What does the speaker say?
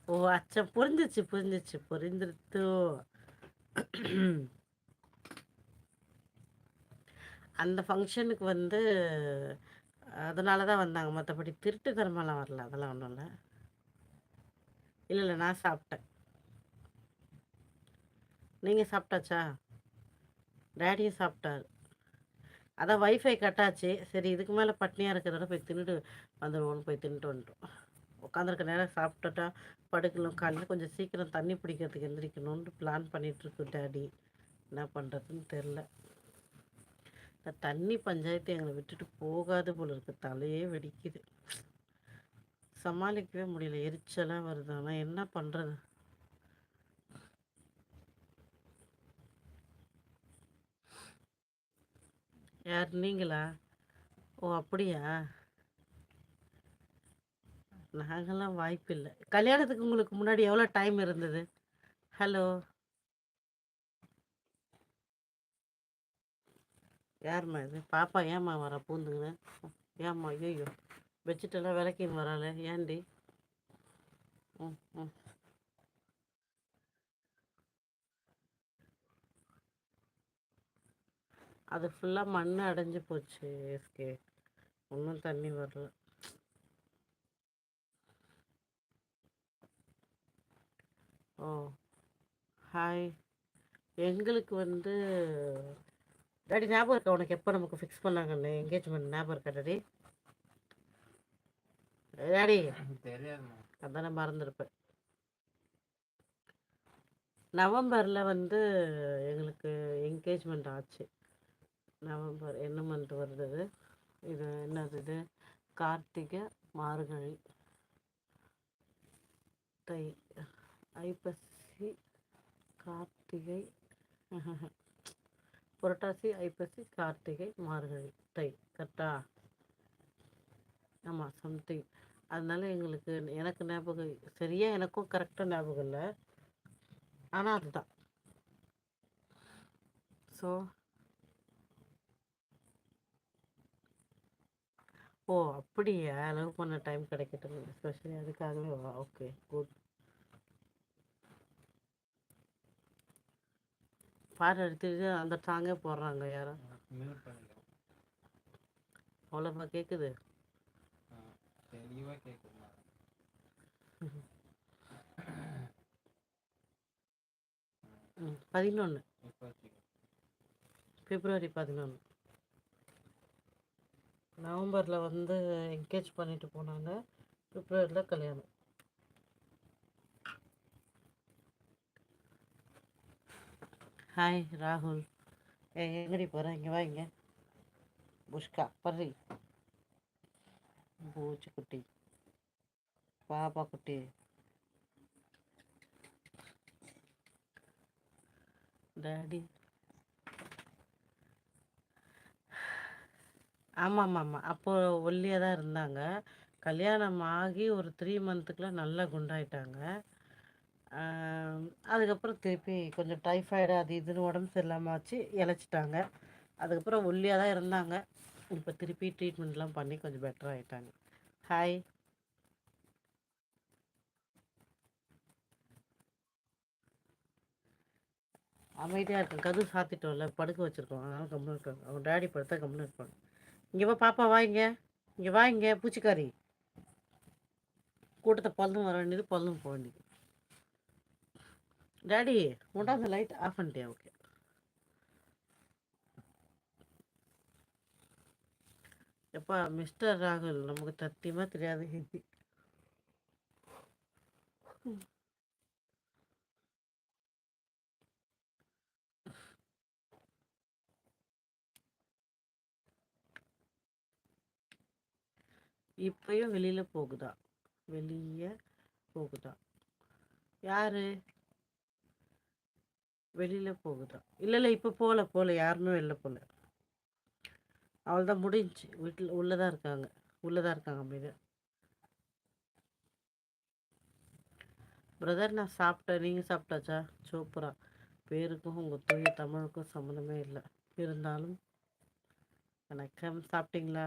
ஓ! அச்சா புரிஞ்சிருச்சு, புரிஞ்சிருச்சு. புரிந்துருத்து. அந்த ஃபங்ஷனுக்கு வந்து அதனால தான் வந்தாங்க. மத்தபடி திருட்டுத்தனமாலாம் வரல. அதெல்லாம் ஒண்ணும் இல்ல. இல்ல, இல்ல. நான் சாப்பிட்டேன். நீங்க சாப்பிட்டாச்சா? டாடியும் சாப்பிட்டாரு. அதான் வைஃபை கட் ஆச்சு. சரி இதுக்கு மேல பட்னியா இருக்கிறத போய் தின்னுட்டு வந்துருவோம்னு போய் தின்னுட்டு வந்துட்டோம். உட்காந்துருக்க நேரம் சாப்பிட்டுட்டா படுக்கணும். காலையில கொஞ்சம் சீக்கிரம் தண்ணி பிடிக்கிறதுக்கு எந்திரிக்கணும்னு பிளான் பண்ணிட்டுருக்கு டாடி. என்ன பண்ணுறதுன்னு தெரில. இந்த தண்ணி பஞ்சாயத்து எங்களை விட்டுட்டு போகாது போல இருக்கு. தலையே வெடிக்குது. சமாளிக்கவே முடியல. எரிச்சலாக வருது. ஆனால் என்ன பண்ணுறது? யார் நீங்களா? ஓ அப்படியா? நாங்கெல்லாம் வாய்ப்பில்லை. கல்யாணத்துக்கு உங்களுக்கு முன்னாடி எவ்வளோ டைம் இருந்தது? ஹலோ, யாரும்மா இது? பாப்பா ஏம்மா வரா பூந்துங்கன்னு? ஏம்மா ஐயோ, பெட்ஷீட்டெல்லாம் விளக்கின்னு வராளே ஏன்டி? ம் ம். அது ஃபுல்லாக மண் அடைஞ்சு போச்சு எஸ்கே. ஒன்றும் தண்ணி வரல. ஓ ஹாய். எங்களுக்கு வந்து டாடி ஞாபகம் இருக்கா உனக்கு எப்போ நமக்கு ஃபிக்ஸ் பண்ணாங்கன்னு என்கேஜ்மெண்ட் ஞாபகம் இருக்கா டாடி? டாடி அதானே மறந்துருப்பேன். நவம்பரில் வந்து எங்களுக்கு என்கேஜ்மெண்ட் ஆச்சு. நவம்பர் என்ன மந்த் வருது இது? இது என்னது இது? கார்த்திகை, மார்கழி, தை, ஐப்பசி, கார்த்திகை, புரட்டாசி, ஐப்பசி, கார்த்திகை, மார்கழி, தை. கரெக்டா? ஆமாம் சம்திங். அதனால எங்களுக்கு எனக்கு ஞாபகம் சரியா எனக்கும் கரெக்டாக ஞாபகம் இல்லை. ஆனால் அதுதான். ஸோ ஓ அப்படியா? லவ் பண்ண டைம் கிடைக்கட்டும் ஸ்பெஷலி அதுக்காகவே வா. Okay good. பாட்டு எடுத்துட்டு அந்த சாங்கே போடுறாங்க யாரும். அவ்வளோவா கேட்குது? ம் 11 பிப்ரவரி 11 நவம்பரில் வந்து என்கேஜ் பண்ணிட்டு போனாங்க. பிப்ரவரியில் கல்யாணம். ஹாய் ராகுல். எங்கடி போகிற? இங்கே வா. இங்கே புஷ்கா பர்ரி பூச்சி குட்டி பாப்பா குட்டி டாடி. ஆமாம் ஆமாம் ஆமாம். அப்போது ஒல்லியாக தான் இருந்தாங்க. கல்யாணம் ஆகி ஒரு 3 மந்த்துக்குலாம் நல்லா குண்டாயிட்டாங்க. அதுக்கப்புறம் திருப்பி கொஞ்சம் டைஃபாய்டு அது இதுன்னு உடம்பு சரியில்லாமல் ஆச்சு, இழைச்சிட்டாங்க. அதுக்கப்புறம் ஒல்லியாக தான் இருந்தாங்க. இப்போ திருப்பி ட்ரீட்மெண்ட்லாம் பண்ணி கொஞ்சம் பெட்டர் ஆகிட்டாங்க. ஹாய். அமைதியாக இருக்கேன். கதவு சாத்திட்டோம்ல, படுக்க வச்சுருக்கோம். அதனால் கம்முன்னு இருக்காங்க. அவங்க டேடி படுத்தா கம்முன்னு இருப்பாங்க. இங்கே வா பாப்பா, வா இங்கே. இங்கே வா இங்கே பூச்சிக்காரி. கூட்டத்தை பல்லும் வர வேண்டியது, பல்லும் போக வேண்டியது. டாடி உண்டாந்த லைட் ஆஃப் பண்ணிட்டியா? ஓகே. எப்பா மிஸ்டர் ராகுல், நமக்கு சத்தியமாக தெரியாது ஹிந்தி. இப்பயும் வெளியில் போகுதா? வெளியே போகுதா? யாரு வெளியில் போகுதா? இல்லை இல்லை, இப்போ போகல யாருமே வெளில போகல. அவள் தான் முடிஞ்சுச்சு. வீட்டில் உள்ளே தான் இருக்காங்க. அமைதியாக. பிரதர் நான் சாப்பிட்டேன். நீங்கள் சாப்பிட்டாச்சா? சூப்பரா. பேருக்கும் உங்கள் தூய தமிழுக்கும் சம்மந்தமே இல்லை. இருந்தாலும் வணக்கம். சாப்பிட்டீங்களா?